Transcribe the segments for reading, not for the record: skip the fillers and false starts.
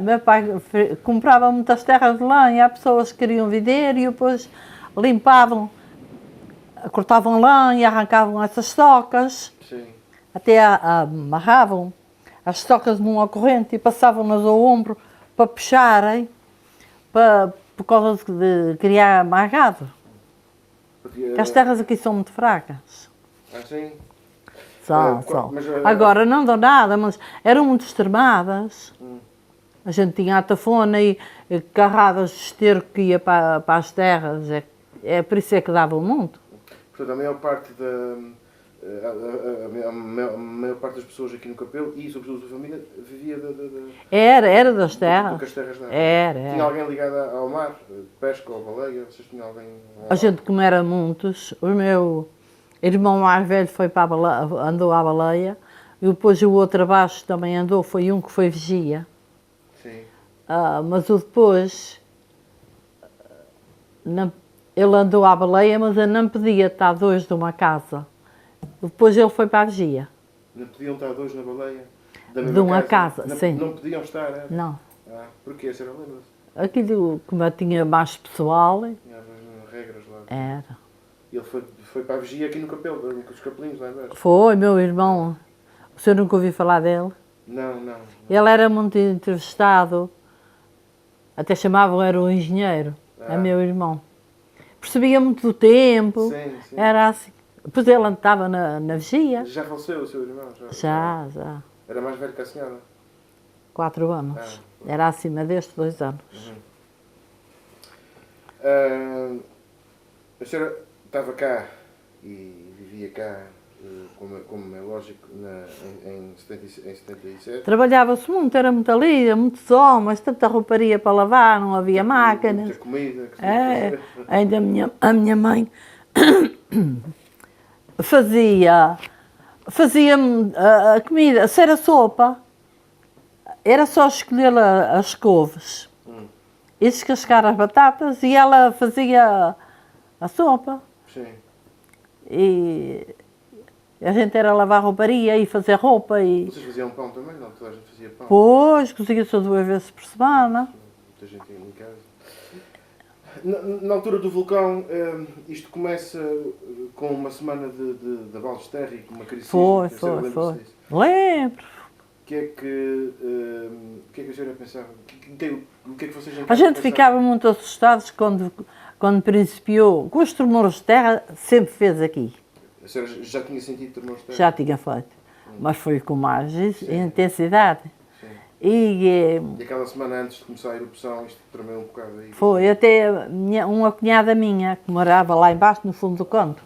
Meu pai comprava muitas terras de lenha, há pessoas que queriam vender e depois limpavam, cortavam lenha, arrancavam essas tocas, Sim. até amarravam as tocas numa corrente e passavam-nas ao ombro para puxarem, por causa de criar mais gado. Porque as terras aqui são muito fracas. Sim? São. Agora não dão nada, mas eram muito extremadas. A gente tinha a tafona e carradas de esterco que ia para as terras. É por isso é que davam muito. Portanto, a maior parte das pessoas aqui no Capelo e sobretudo a sua família vivia Era das terras. Das terras não. Era. Tinha alguém ligado ao mar, pesca ou baleia? Vocês tinham alguém? A gente, como era muitos, o meu irmão mais velho foi para a baleia, andou à baleia e depois o outro abaixo também andou, foi um que foi vigia. Sim. Mas o depois, ele andou à baleia, mas eu não podia estar dois de uma casa. Depois ele foi para a vigia. Não podiam estar dois na baleia? De uma casa, sim. Não podiam estar, era? Não. Porquê? A senhora lembra-se? Aquilo, como eu tinha mais pessoal... Tinha regras lá. Era. E ele foi para a vigia aqui no Capelo, com os capelinhos lá embaixo? Foi, meu irmão. O senhor nunca ouviu falar dele? Não. Ele era muito entrevistado. Até chamavam, era o engenheiro. É meu irmão. Percebia muito do tempo. Sim. Era assim. Depois ele estava na vigia. Já faleceu o seu irmão? Já. Era mais velho que a senhora? 4 anos. Era acima deste 2 anos. A senhora estava cá e vivia cá, como é lógico, em 77. Trabalhava-se muito, era muita lida, muitos homens, tanta rouparia para lavar, não havia máquinas. Muita comida. Ainda a minha mãe fazia a comida, se era sopa, era só escolher as couves e descascar as batatas e ela fazia a sopa. Sim. E a gente era lavar rouparia e fazer roupa. Vocês faziam pão também? Não, toda a gente fazia pão? Pois, cozinha-se 2 vezes por semana. Muita gente em casa. Na altura do vulcão, isto começa com uma semana de abalos de terra e com uma crise. Foi. Lembro. O que é que a senhora pensava? O que é que vocês A gente ficava muito assustados quando principiou. Com os tremores de terra, sempre fez aqui. A senhora já tinha sentido tremores de terra? Já tinha feito. Mas foi com mais intensidade. E aquela semana antes de começar a erupção, isto tremeu um bocado aí? Foi, até uma cunhada minha, que morava lá embaixo, no fundo do canto,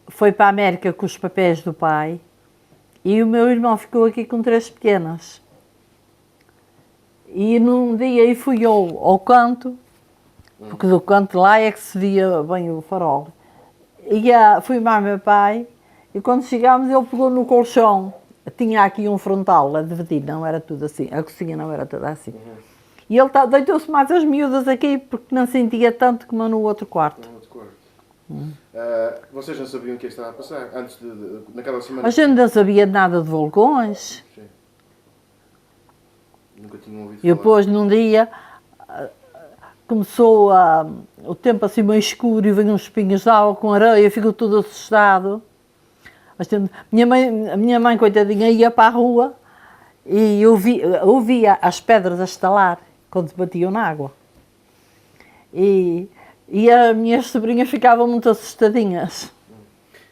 foi para a América com os papéis do pai e o meu irmão ficou aqui com 3 pequenas. E num dia fui ao canto, porque do canto lá é que se via bem o farol. E fui mais meu pai e quando chegámos ele pegou no colchão. Tinha aqui um frontal a dividir, não era tudo assim, a cozinha não era toda assim. E ele deitou-se mais as miúdas aqui porque não sentia tanto como no outro quarto. Vocês não sabiam o que estava a passar antes naquela semana? A gente não sabia nada de vulcões. Sim. Nunca tinham ouvido falar. E depois num dia começou o tempo assim meio escuro e veio uns espinhos de água com areia, ficou todo assustado. A minha mãe, coitadinha, ia para a rua e ouvia as pedras a estalar quando batiam na água. E as minhas sobrinhas ficavam muito assustadinhas.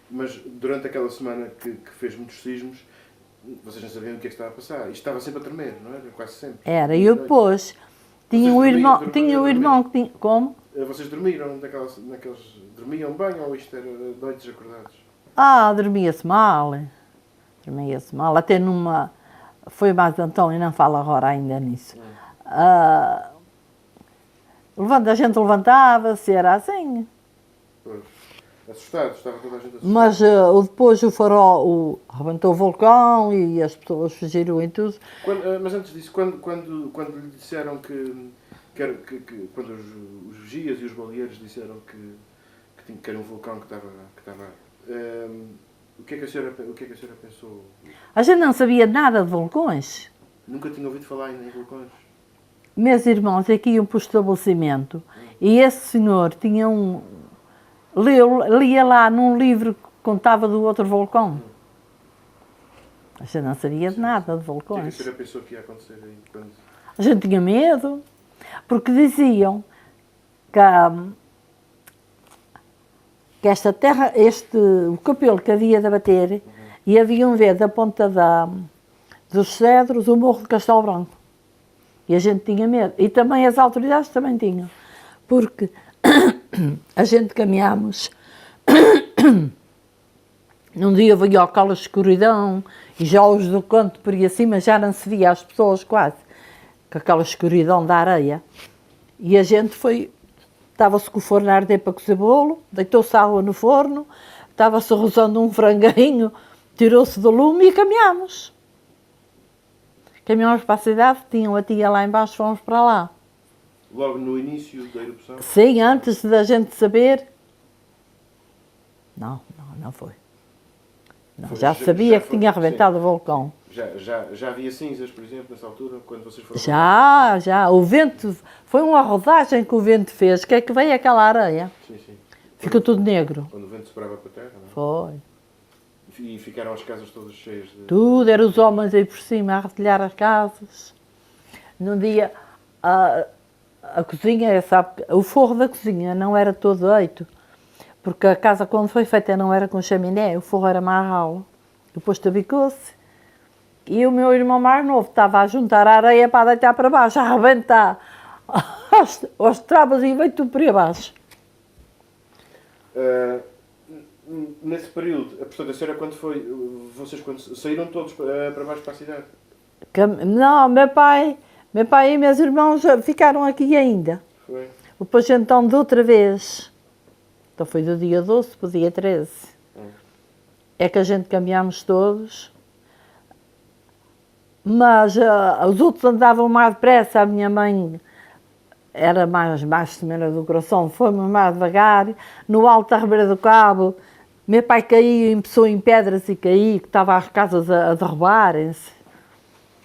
Mas durante aquela semana que fez muitos sismos, vocês não sabiam o que estava a passar? Isto estava sempre a tremer, não era? Quase sempre. Era, e eu depois tinha o irmão que tinha... Como? Vocês dormiram dormiam bem ou isto era noites acordados? Dormia-se mal. Até numa... Foi mais António, não fala agora ainda nisso. A gente levantava-se, era assim. Pois. Assustado, estava toda a gente assustada. Mas depois o farol rebentou o vulcão e as pessoas fugiram e tudo. Mas antes disso, quando lhe disseram quando os vigias e os baleeiros disseram que era um vulcão que estava o que é que a senhora pensou? A gente não sabia nada de vulcões. Nunca tinha ouvido falar em vulcões. Meus irmãos aqui iam para o estabelecimento e esse senhor tinha lia lá num livro que contava do outro vulcão. A gente não sabia de nada de O que é que a vulcões. senhora pensou que ia acontecer aí? Quando... A gente tinha medo, porque diziam que esta terra, o capelo que havia de abater, e haviam ver da ponta dos cedros o morro de Castelo Branco. E a gente tinha medo. E também as autoridades também tinham. Porque a gente caminhámos, num dia veio aquela escuridão, e já os do canto por aí acima já não se via as pessoas quase, com aquela escuridão da areia. E a gente estava-se com o forno a arder para cozer bolo, deitou-se água no forno, estava-se rozando um franguinho, tirou-se do lume e caminhámos. Caminhámos para a cidade, tinham a tia lá embaixo, fomos para lá. Logo no início da erupção? Sim, antes da gente saber. Não foi. Não, Foi, já sabia que foi, tinha arrebentado o vulcão. Já havia cinzas, por exemplo, nessa altura, quando vocês foram? Já. O vento, foi uma rodagem que o vento fez, que é que veio aquela areia. Sim. Ficou tudo negro. Quando o vento soprava para a terra, não é? Foi. E ficaram as casas todas cheias de... Tudo, eram os homens aí por cima a artilhar as casas. Num dia, a cozinha, sabe, o forro da cozinha não era todo deito, porque a casa quando foi feita não era com chaminé, o forro era marralo. Depois tabicou-se. E o meu irmão mais novo estava a juntar a areia para deitar para baixo, a arrebentar aos trabas e veio tudo por aí abaixo. Nesse período, portanto, a senhora quando foi, vocês quando saíram todos para baixo para a cidade? Não, meu pai e meus irmãos ficaram aqui ainda. Foi? Depois então de outra vez, então foi do dia 12 para o dia 13, é que a gente caminhámos todos, mas os outros andavam mais depressa, a minha mãe era mais senhora do coração, fomos mais devagar, no alto da Ribeira do Cabo, meu pai caiu, empeçou em pedras e caiu, que estava as casas a derrubarem-se.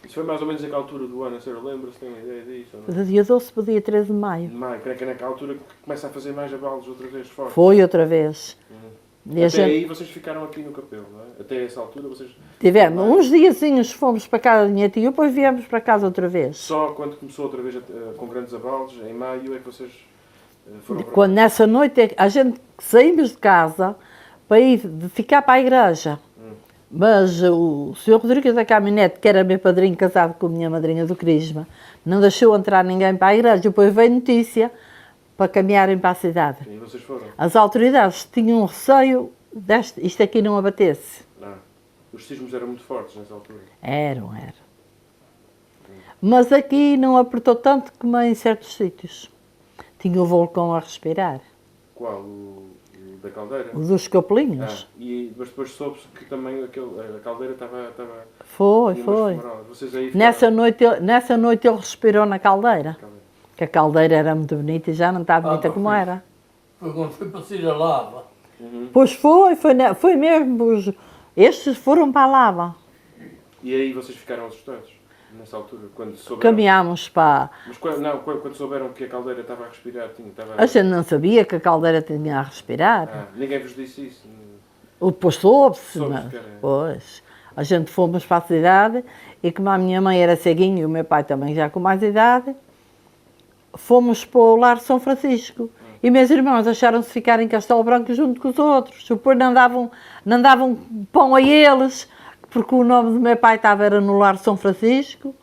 Isso foi mais ou menos naquela altura do ano, a senhora lembra-se, tem uma ideia disso? Ou não? Do dia 12 para o dia 13 de maio. De maio, creio que é naquela altura que começa a fazer mais abalos outra vez fortes. Foi outra vez. E Até aí vocês ficaram aqui no capelo, não é? Até essa altura vocês... Tivemos uns diazinhos, fomos para casa da minha tia, depois viemos para casa outra vez. Só quando começou outra vez com grandes abalos, em maio, é que vocês foram para... Quando nessa noite a gente saímos de casa para ir ficar para a igreja. Mas o Sr. Rodrigues da caminhonete, que era meu padrinho casado com a minha madrinha do Crisma, não deixou entrar ninguém para a igreja. Depois veio notícia para caminharem para a cidade. E vocês foram? As autoridades tinham receio isto aqui não abatesse. Não. Os sismos eram muito fortes nessa altura. Eram. Mas aqui não apertou tanto como em certos sítios. Tinha o vulcão a respirar. Qual? O da caldeira? O dos capelinhos. Mas depois soube-se que também a caldeira estava... Foi. Vocês aí Nessa noite ele respirou na caldeira. Que a caldeira era muito bonita e já não está bonita como era. Foi quando foi para sair a lava. Pois foi mesmo. Estes foram para a lava. E aí vocês ficaram assustados, nessa altura, quando souberam... Caminhámos para... Mas quando souberam que a caldeira estava a respirar, A gente não sabia que a caldeira tinha a respirar. Ninguém vos disse isso? Depois soube-se. Soube-se que era. Pois. A gente fomos para a cidade e como a minha mãe era ceguinha e o meu pai também já com mais idade, fomos para o Lar São Francisco. E meus irmãos acharam-se ficar em Castelo Branco junto com os outros. Depois não davam pão a eles, porque o nome do meu pai era no Lar São Francisco.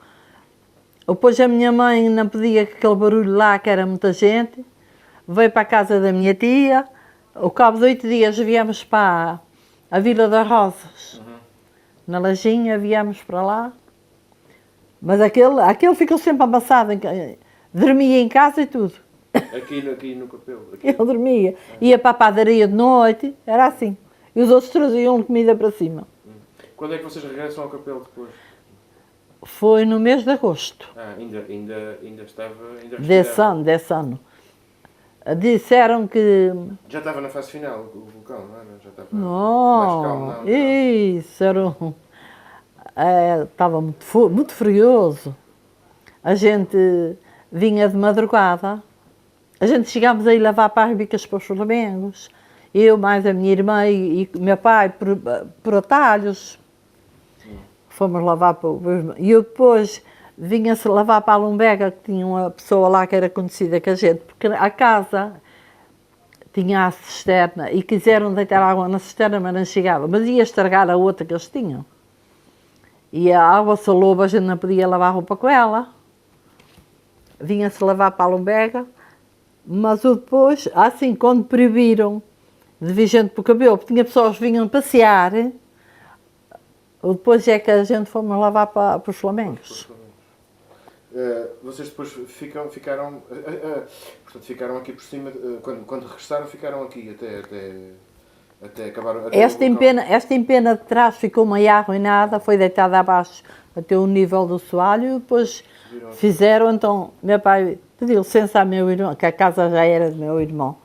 Depois a minha mãe não pedia que aquele barulho lá, que era muita gente. Veio para a casa da minha tia. Ao cabo de 8 dias viemos para a Vila das Rosas. Na Lajinha viemos para lá. Mas aquele ficou sempre amassado. Dormia em casa e tudo. Aqui no capelo? Aqui. Ele dormia. Ia para a padaria de noite, era assim. E os outros traziam comida para cima. Quando é que vocês regressam ao capelo depois? Foi no mês de agosto. Ainda estava... Desse ano. Disseram que... Já estava na fase final o vulcão, não era? Já estava Não, mais calmo, não? isso era estava muito furioso. A gente vinha de madrugada, a gente chegámos a ir lavar para as bicas para os Flamengos, eu mais a minha irmã e meu pai por atalhos. Fomos lavar para e eu depois vinha-se lavar para a Lumbega, que tinha uma pessoa lá que era conhecida com a gente, porque a casa tinha a cisterna e quiseram deitar água na cisterna, mas não chegava. Mas ia estragar a outra que eles tinham. E a água saloba, a gente não podia lavar roupa com ela. Vinha-se lavar para a Lumbega, mas depois, assim, quando proibiram de vir gente para o cabelo, porque tinha pessoas que vinham passear, depois é que a gente fomos lavar para os Flamengos. Vocês depois ficaram aqui por cima, quando regressaram ficaram aqui até acabar. Esta empena de trás ficou meio arruinada, foi deitada abaixo até o nível do soalho e depois fizeram, então meu pai pediu licença ao meu irmão, que a casa já era do meu irmão,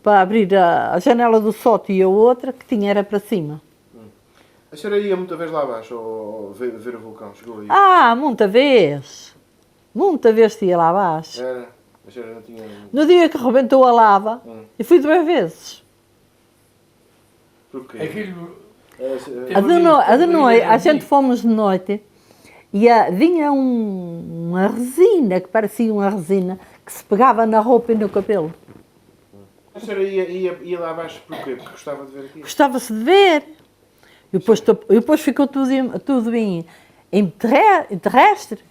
para abrir a janela do sótão e a outra que tinha era para cima. A senhora ia muita vez lá abaixo ou ver o vulcão? Chegou aí? Muita vez ia lá abaixo. Era? A senhora não tinha... No dia que rebentou a lava, e fui 2 vezes. Porquê? Aquilo... A de noite, a gente fomos de noite e vinha uma resina, que parecia uma resina, que se pegava na roupa e no cabelo. A senhora ia lá abaixo porquê? Porque gostava de ver aqui? Gostava-se de ver. E depois ficou tudo em terrestre.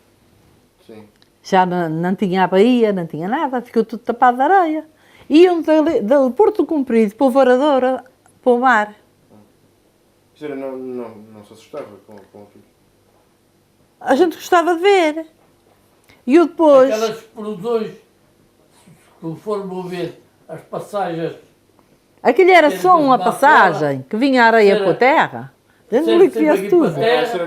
Sim. Já não tinha a baía, não tinha nada, ficou tudo tapado de areia. Iam do Porto Comprido para o Varador, para o mar. A senhora não se assustava com aquilo? A gente gostava de ver. E eu depois... Aquelas explosões, se formos ver as passagens... Aquilo era só uma passagem, que vinha a areia para a terra. Dentro do que via-se tudo. A senhora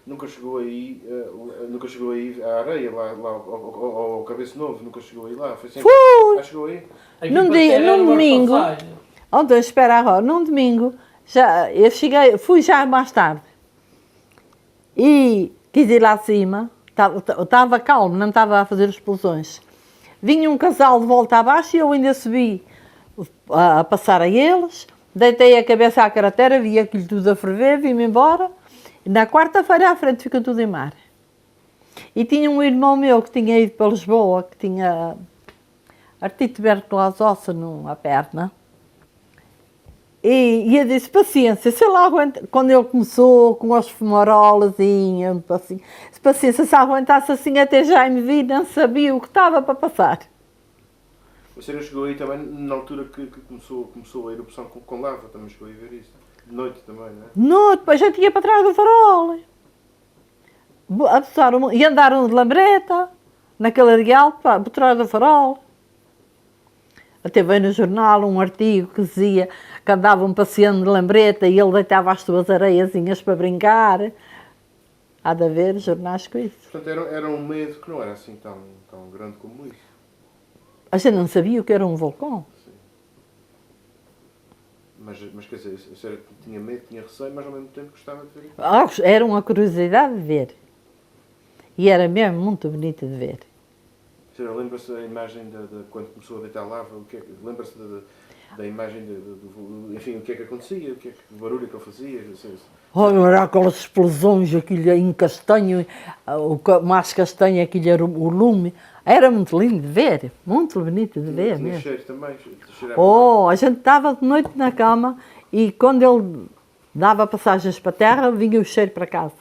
nunca chegou aí à areia, lá ao Cabeço Novo, nunca chegou aí lá? Foi sempre... Fui! Chegou aí? Num domingo, ontem, espera agora, num domingo, fui já mais tarde. E quis ir lá acima, estava calmo, não estava a fazer explosões. Vinha um casal de volta abaixo e eu ainda subi a passar a eles, deitei a cabeça à cratera, vi aquilo tudo a ferver, vim-me embora. E na quarta-feira à frente ficou tudo em mar. E tinha um irmão meu que tinha ido para Lisboa, que tinha artrite tuberculose óssea na perna. E eu disse, paciência, se ele aguenta, quando ele começou com os femorolas, assim, paciência, se aguentasse assim até já me vi, não sabia o que estava para passar. A senhora chegou aí também na altura que começou a erupção com lava, também chegou a ver isso. De noite também, não é? Não, depois já tinha para trás do farol. E andaram de lambreta, naquele areal, por trás do farol. Até veio no jornal um artigo que dizia que andavam passeando de lambreta e ele deitava as suas areiazinhas para brincar. Há de haver jornais com isso. Portanto, era um medo que não era assim tão grande como isso. A gente não sabia o que era um vulcão. Sim. Mas quer dizer, a senhora tinha medo, tinha receio, mas ao mesmo tempo gostava de ver. Era uma curiosidade de ver. E era mesmo muito bonito de ver. A senhora lembra-se da imagem de quando começou a deitar lava? Lembra-se da imagem enfim, o que é que acontecia? O barulho que ele fazia? Era aquelas explosões, aquilo em castanho, o mais castanho, aquilo era o lume. Era muito lindo de ver, muito bonito de ver tinha mesmo. cheiro também? A gente estava de noite na cama e quando ele dava passagens para a terra, vinha o cheiro para casa.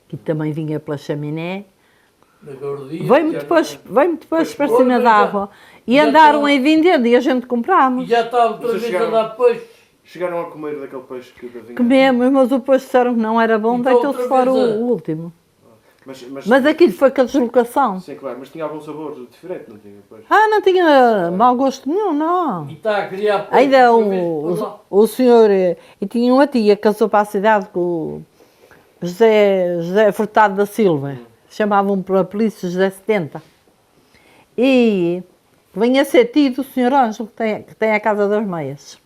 Que também vinha pela chaminé. Veio-me depois para cima da água. E andaram aí vendendo e a gente comprámos. E já estava outra vez a dar peixe. Chegaram a comer daquele peixe que vinha? Comemos, mas depois disseram que não era bom, deitou-se fora o último. Mas aquilo foi com a deslocação. Sim, claro, mas tinha algum sabor diferente, não tinha? Pois. Não tinha mau gosto nenhum, não. E está a criar peixe. Ainda o senhor, e tinha uma tia que casou para a cidade com o José Furtado da Silva. Chamavam pela polícia José 70. E vinha ser tio do senhor Ângelo, que tem a Casa das Meias.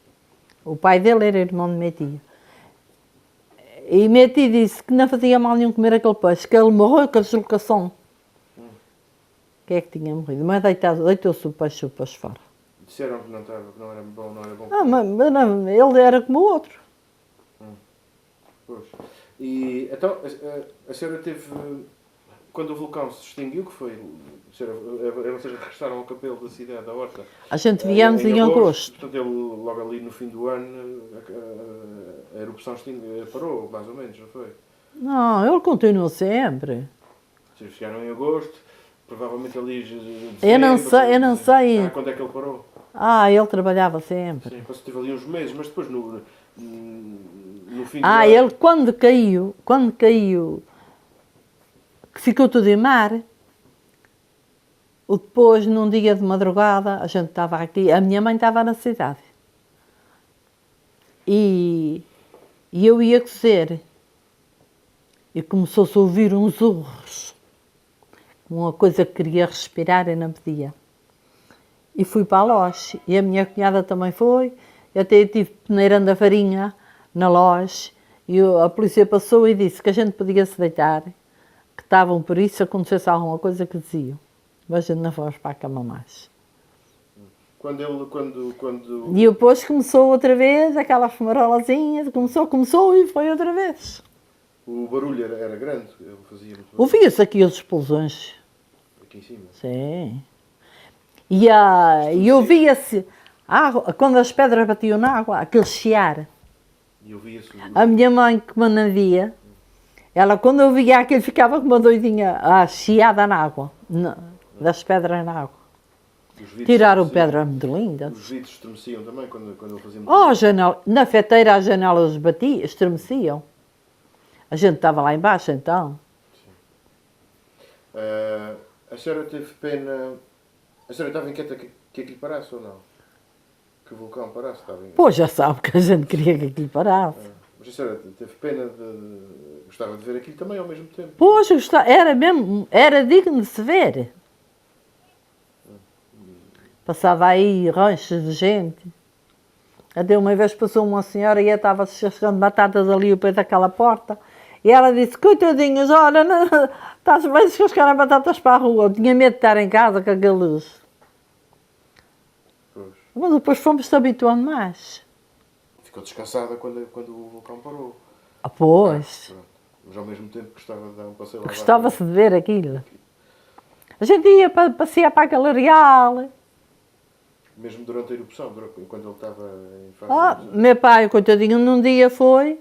O pai dele era irmão de minha tia. E minha tia disse que não fazia mal nenhum comer aquele peixe, que ele morreu com a deslocação. Quem é que tinha morrido? Mas deitou-se o peixe fora. Disseram que não estava, que não era bom, não era bom. Ah, mas não, ele era como o outro. Pois. E então, a senhora teve, quando o vulcão se extinguiu, que foi, vocês regressaram ao capelo da cidade, da Horta. A gente viemos em agosto. Portanto, ele, logo ali no fim do ano, a erupção parou, mais ou menos, não foi? Não, ele continuou sempre. Vocês chegaram em agosto, provavelmente ali... Eu não sei. Quando é que ele parou? Ah, ele trabalhava sempre. Sim, teve ali uns meses, mas depois no fim do Ah, ano... ele quando caiu, que ficou tudo em mar, depois num dia de madrugada, a gente estava aqui, a minha mãe estava na cidade. E eu ia cozer. E começou-se a ouvir uns urros. Uma coisa que queria respirar e não podia. E fui para a loja. E a minha cunhada também foi. Eu até tive peneirando a farinha na loja. E a polícia passou e disse que a gente podia se deitar. Que estavam por isso, se acontecesse alguma coisa que diziam. Mas a gente não fomos para a cama mais. Quando... E depois começou outra vez, aquela fumarolazinha. Começou e foi outra vez. O barulho era grande? Ele fazia muito barulho? Ouvia-se aqui as explosões. Aqui em cima? Sim. E ouvia-se, quando as pedras batiam na água, aquele chiar. E ouvia-se... A minha mãe, que me não via, ela quando ouvia aquilo ficava com uma doidinha chiada na água, das pedras na água. Tiraram pedras muito lindas. Os vidros estremeciam também quando ele fazia muito Na feteira as janelas batiam, estremeciam. A gente estava lá embaixo então. A senhora teve pena... A senhora estava inquieta que aquilo parasse ou não? Que o vulcão parasse? Pois já sabe que a gente queria que aquilo parasse. Mas a senhora teve pena de... Gostava de ver aquilo também ao mesmo tempo? Pois, era digno de se ver. Passava aí ranchos de gente. Até uma vez passou uma senhora e eu estava chegando batatas ali ao pé daquela porta. E ela disse, coitadinhas, olha, estás bem a descascar batatas para a rua. Eu tinha medo de estar em casa com aqueles... Pois. Mas depois fomos-se habituando mais. Ficou descansada quando o vulcão parou. Pois. Pronto. Mas ao mesmo tempo gostava de dar um passeio lá abaixo. Gostava-se de ver aquilo. A gente ia passear para aquele areal. Mesmo durante a erupção, enquanto ele estava em fase de erupção. Meu pai, coitadinho, num dia foi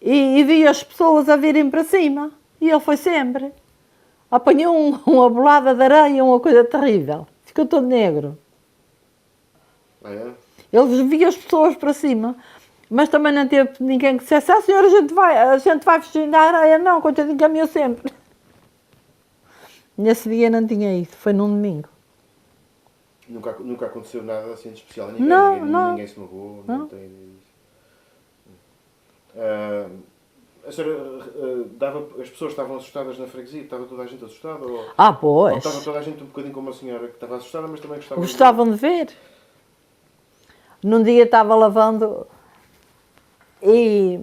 e via as pessoas a virem para cima. E ele foi sempre. Apanhou uma bolada de areia, uma coisa terrível. Ficou todo negro. Ah, é? Ele via as pessoas para cima. Mas também não teve ninguém que dissesse, senhora, a gente vai fugir da areia. Não, coitadinho, caminhou sempre. Nesse dia não tinha ido, foi num domingo. Nunca aconteceu nada assim de especial a Não. Ninguém se magoou, não tem isso. A senhora as pessoas estavam assustadas na freguesia? Estava toda a gente assustada? Ou Pois. estava toda a gente um bocadinho como a senhora, que estava assustada, mas também gostava Gostavam de ver. Num dia estava lavando e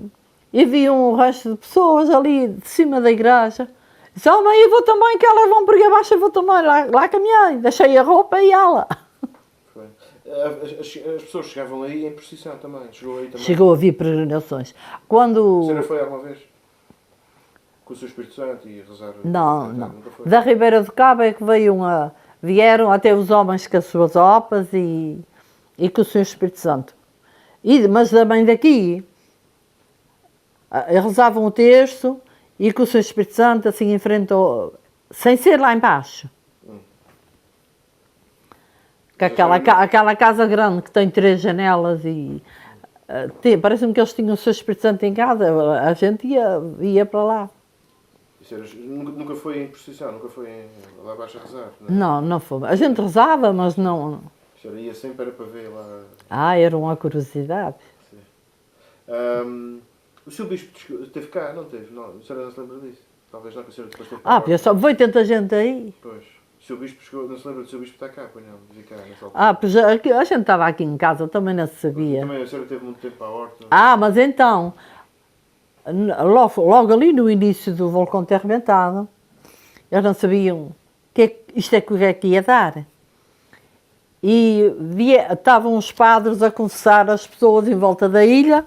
vi um resto de pessoas ali de cima da igreja. Disse, mãe, eu vou também, que elas vão por aí abaixo, eu vou também. Lá caminhei, deixei a roupa e ela. Foi. As pessoas chegavam aí em procissão também? Chegou aí também? Chegou a vir peregrinações. A Quando... senhora foi alguma vez? Com o seu Espírito Santo e rezar? Não. Nunca foi? Da Ribeira do Cabo é que vieram até os homens com as suas opas e com o seu Espírito Santo. Mas também daqui, rezavam o terço e com o seu Espírito Santo assim em frente sem ser lá embaixo. Que aquela casa grande que tem 3 janelas e parece-me que eles tinham o seu Espírito Santo em casa, a gente ia para lá. Nunca foi em procissão, nunca foi lá abaixo a rezar? Não foi. A gente rezava, mas não... A senhora ia sempre para ver lá... Era uma curiosidade. O seu bispo esteve cá, não teve? Não, a senhora não se lembra disso? Talvez não, que a senhora depois teve cá. Só veio tanta gente aí. Pois. O seu bispo chegou, não se lembra do seu bispo estar cá, pois não, de cá nessa altura. Pois a gente estava aqui em casa, também não se sabia. Também a senhora teve muito tempo à horta. Mas então, logo ali no início do vulcão ter rebentado, eles não sabiam o que é que ia dar. E estavam os padres a confessar as pessoas em volta da ilha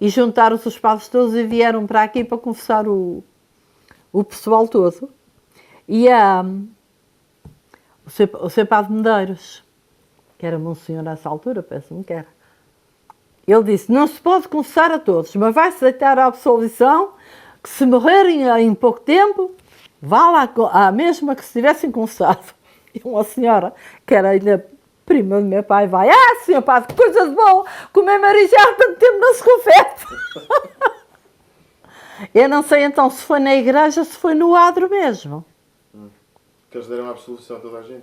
e juntaram-se os padres todos e vieram para aqui para confessar o pessoal todo. E o seu padre Medeiros, que era monsenhor nessa altura, penso-me que era, ele disse, não se pode confessar a todos, mas vai-se deitar a absolvição, que se morrerem em pouco tempo, vá lá à mesma que se tivessem confessado. E uma senhora, que era ainda prima do meu pai, vai, senhor padre, que coisa de boa, que o meu marido já há tanto tempo não se confessa. Eu não sei então se foi na igreja, se foi no adro mesmo. Que eles deram a absolvição a toda a gente.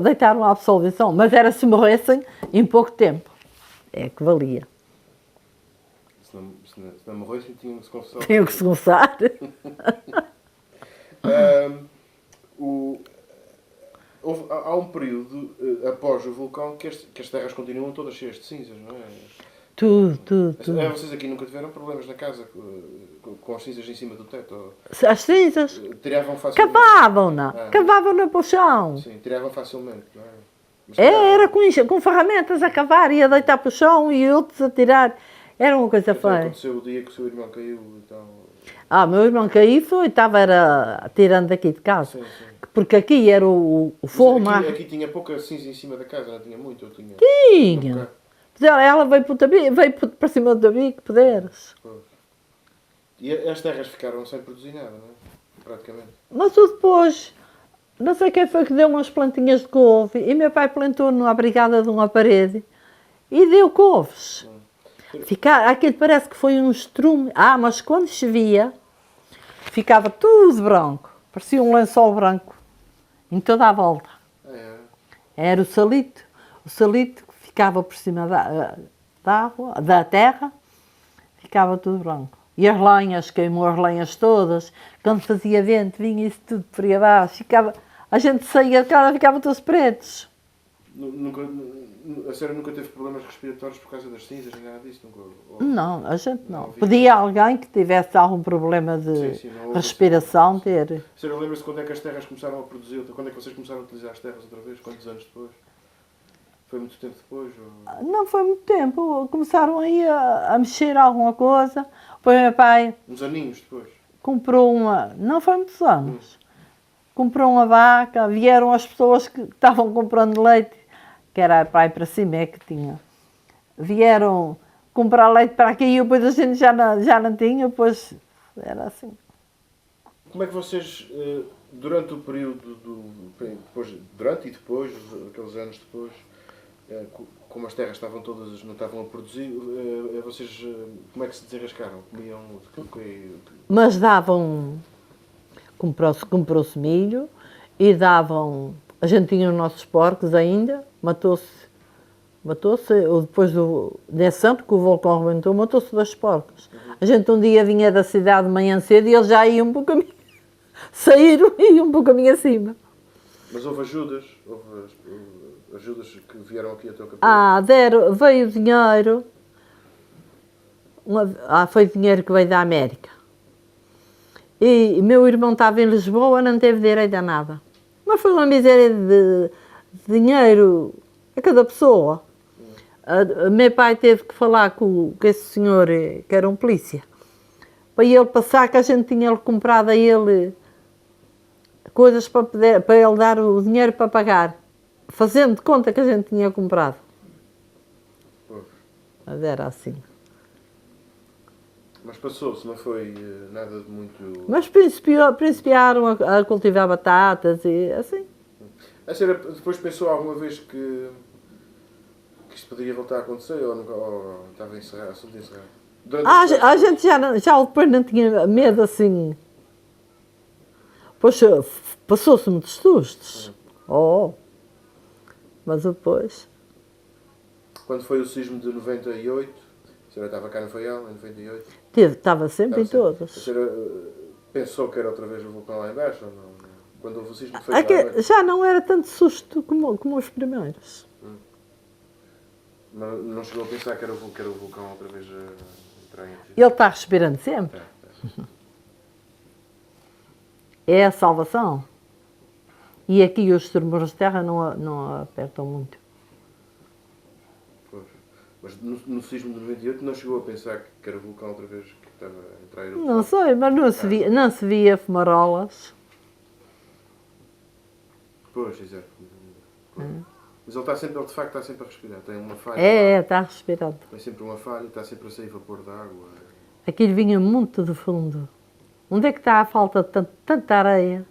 Deitaram a absolvição, mas era se morressem em pouco tempo. É que valia. Se não morressem, tinham que se confessar. Tinham que se confessar. Há um período após o vulcão que as terras continuam todas cheias de cinzas, não é? Tudo. Vocês aqui nunca tiveram problemas na casa com as cinzas em cima do teto? Ou, As cinzas tiravam facilmente? cavavam-na. Cavavam-na para o chão. Sim, tiravam facilmente, não é? Mas Era com ferramentas a cavar e a deitar para o chão e outros a tirar. Era uma coisa até feia. aconteceu o dia que o seu irmão caiu, então... Meu irmão caiu estava tirando daqui de casa. Sim. Porque aqui era o forno. Aqui tinha pouca cinza em cima da casa, não tinha muito? Ou tinha? Tinha. Ela veio para cima do tabique, poderes. E as terras ficaram sem produzir nada, não é? Praticamente. Mas o depois, não sei quem foi que deu umas plantinhas de couve e meu pai plantou na brigada de uma parede e deu couves. Aquilo parece que foi um estrume. Mas quando chovia, ficava tudo branco. Parecia um lençol branco em toda a volta. Era o salito. O salito que ficava por cima da terra, ficava tudo branco. E as lenhas, queimou as lenhas todas. Quando fazia vento, vinha isso tudo por aí abaixo. A gente saía de casa, ficava todos pretos. A senhora nunca teve problemas respiratórios por causa das cinzas, nem nada disso? Não, a gente não. Podia alguém que tivesse algum problema de respiração ter. A senhora lembra-se quando é que as terras começaram a produzir? Quando é que vocês começaram a utilizar as terras outra vez? Quantos anos depois? Foi muito tempo depois? Ou... Não foi muito tempo. Começaram aí a mexer alguma coisa. Depois meu pai... Uns aninhos depois? Comprou uma... Não foi muitos anos. Comprou uma vaca. Vieram as pessoas que estavam comprando leite, que era para ir para cima, que tinha. Vieram comprar leite para aqui e depois a gente já não tinha, depois era assim. Como é que vocês, durante o período durante e depois, aqueles anos depois, como as terras estavam todas, não estavam a produzir, vocês como é que se desenrascaram? Comiam? Mas davam, comprou-se milho e davam, a gente tinha os nossos porcos ainda, matou-se, depois desse ano que o vulcão arrebentou, matou-se 2 porcos. A gente um dia vinha da cidade de manhã cedo e eles já iam um pouco saíram e iam um pouco acima. Mas houve ajudas? Houve ajudas que vieram aqui até o capítulo? Veio dinheiro. Foi dinheiro que veio da América. E meu irmão estava em Lisboa, não teve direito a nada. Mas foi uma miséria de dinheiro a cada pessoa. Meu pai teve que falar com esse senhor, que era um polícia, para ele passar que a gente tinha comprado a ele coisas para ele dar o dinheiro para pagar, fazendo de conta que a gente tinha comprado. Mas era assim. Mas passou-se, não foi nada de muito... Mas principiaram a cultivar batatas e assim. A senhora depois pensou alguma vez que isto poderia voltar a acontecer ou estava encerrado, assunto encerrado? A gente já depois não tinha medo assim. Pois passou-se muitos sustos. Mas depois... Quando foi o sismo de 98, a senhora estava cá no Faial, em 98? Estava sempre em todos. A senhora pensou que era outra vez o vulcão lá embaixo? Ou não? Quando houve o sismo foi lá, já não era tanto susto como os primeiros. Mas não chegou a pensar que era o vulcão outra vez atraem a vida. Ele está respirando sempre. É a salvação. E aqui os tremores de terra não apertam muito. Pois. Mas no sismo de 98 não chegou a pensar que era vulcão outra vez que estava a entrar erupção? Não sei, mas não se via fumarolas. Pois, exato. Pois. Mas ele de facto está sempre a respirar, tem uma falha. Está respirando. Tem sempre uma falha, está sempre a sair vapor de água. Aquilo vinha muito de fundo. Onde é que está a falta de tanta areia?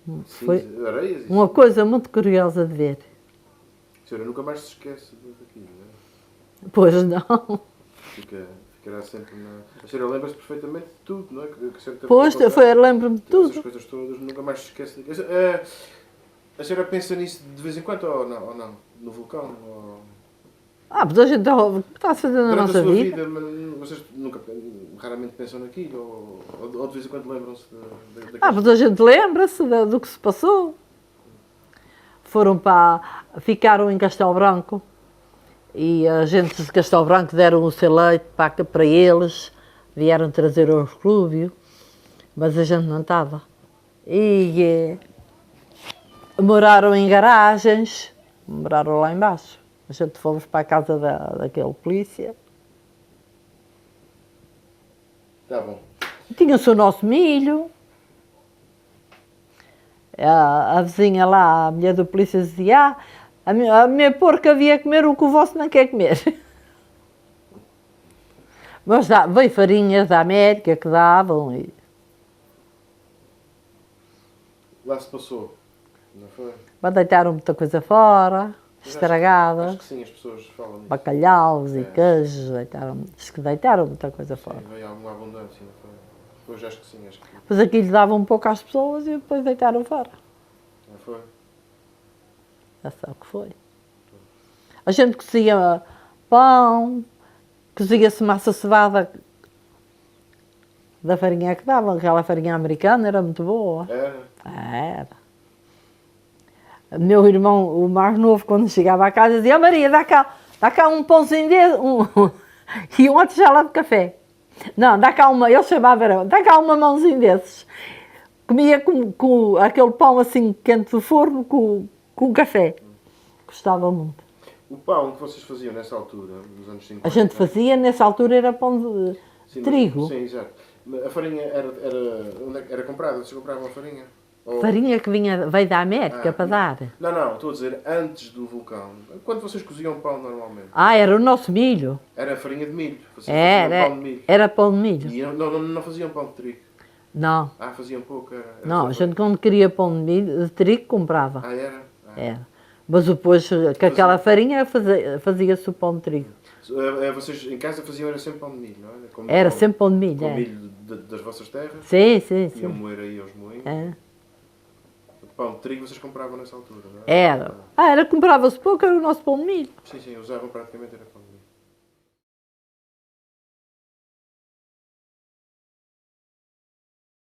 Sim, Foi areias. uma coisa muito curiosa de ver. A senhora nunca mais se esquece daquilo, não é? Pois não. Ficará sempre na... A senhora lembra-se perfeitamente de tudo, não é? Que a senhora teve Pois, que contar. lembro-me de Essas tudo. coisas todas, nunca mais se esquece daquilo. A senhora pensa nisso de vez em quando ou não? No vulcão? Mas a gente está a fazer na Durante nossa a sua vida. vida, mas vocês raramente pensam naquilo? Ou de vez em quando lembram-se daquilo? Mas a gente lembra-se do que se passou. Ficaram em Castelo Branco e a gente de Castelo Branco deram o seu leite para eles, vieram trazer ao reflúvio, mas a gente não estava. E moraram em garagens, moraram lá embaixo. A gente fomos para a casa daquele polícia. Tá bom. Tinha-se o nosso milho. A vizinha lá, a mulher do polícia, dizia: a minha porca havia a comer o que o vosso não quer comer. Mas veio farinhas da América que davam. Lá se passou, não foi? Mas deitaram muita coisa fora, estragada. Acho que sim, as pessoas falam nisso. Bacalhaus e queijos, deitaram muita coisa fora. Sim, veio alguma abundância, não foi? Pois acho que sim, acho que Depois aquilo dava um pouco às pessoas e depois deitaram fora. não foi. Já sabe o que foi. A gente cozia pão, cozia-se massa cevada da farinha que dava, aquela farinha americana era muito boa. Era. O meu irmão, o mais novo, quando chegava à casa, dizia: Maria, dá cá um pãozinho e uma tigela de café. Não, ele chamava, dá cá uma mãozinha desses. Comia com aquele pão assim quente do forno com café. Gostava muito. O pão que vocês faziam nessa altura, nos anos 50... A gente fazia, nessa altura, era pão de trigo. Sim, exato. A farinha era comprada? Vocês compravam a farinha? Farinha que veio da América para dar. Não, estou a dizer antes do vulcão. Quando vocês coziam pão normalmente? Era o nosso milho. Era farinha de milho. Vocês faziam pão de milho. Era pão de milho. E não faziam pão de trigo? Não. Faziam pouco? Não, a gente quando queria pão de milho, de trigo, comprava. Era? Era. Mas depois, com aquela farinha, fazia-se o pão de trigo. Vocês em casa faziam era sempre pão de milho, não é? Era sempre pão de milho. Com milho das vossas terras? Sim. Iam moer aí aos moinhos? Pão de trigo vocês compravam nessa altura, não é? Comprava-se pouco, era o nosso pão de milho. Sim, usavam praticamente era pão de milho.